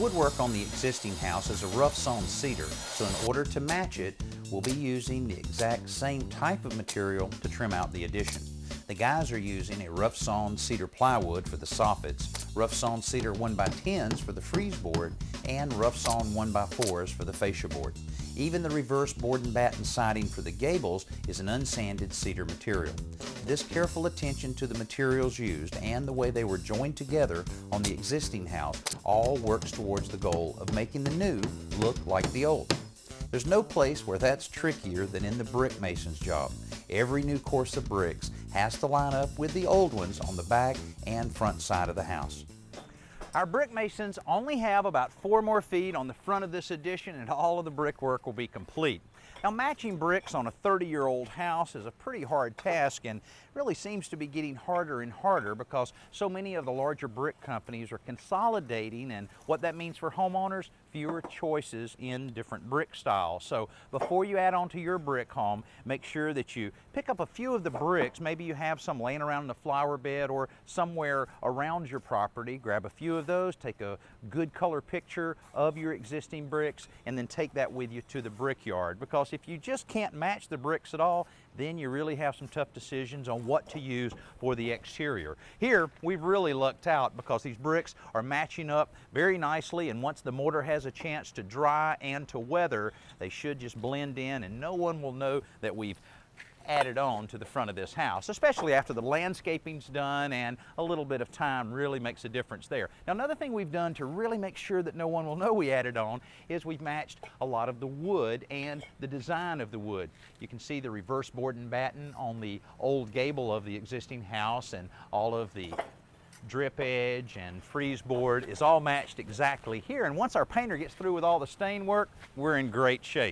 woodwork on the existing house is a rough sawn cedar, so in order to match it, we'll be using the exact same type of material to trim out the addition. The guys are using a rough sawn cedar plywood for the soffits, rough sawn cedar 1x10s for the frieze board, and rough sawn 1x4s for the fascia board. Even the reverse board and batten siding for the gables is an unsanded cedar material. This careful attention to the materials used and the way they were joined together on the existing house all works towards the goal of making the new look like the old. There's no place where that's trickier than in the brick mason's job. Every new course of bricks has to line up with the old ones on the back and front side of the house. Our brick masons only have about 4 more feet on the front of this addition and all of the brickwork will be complete. Now, matching bricks on a 30-year-old house is a pretty hard task and really seems to be getting harder and harder because so many of the larger brick companies are consolidating, and what that means for homeowners, fewer choices in different brick styles. So before you add on to your brick home, make sure that you pick up a few of the bricks. Maybe you have some laying around in the flower bed or somewhere around your property. Grab a few of those, take a good color picture of your existing bricks, and then take that with you to the brickyard, because if you just can't match the bricks at all, then you really have some tough decisions on what to use for the exterior. Here, we've really lucked out because these bricks are matching up very nicely, and once the mortar has a chance to dry and to weather, they should just blend in and no one will know that we've added on to the front of this house, especially after the landscaping's done, and a little bit of time really makes a difference there. Now, another thing we've done to really make sure that no one will know we added on is we've matched a lot of the wood and the design of the wood. You can see the reverse board and batten on the old gable of the existing house, and all of the drip edge and frieze board is all matched exactly here. And once our painter gets through with all the stain work, we're in great shape.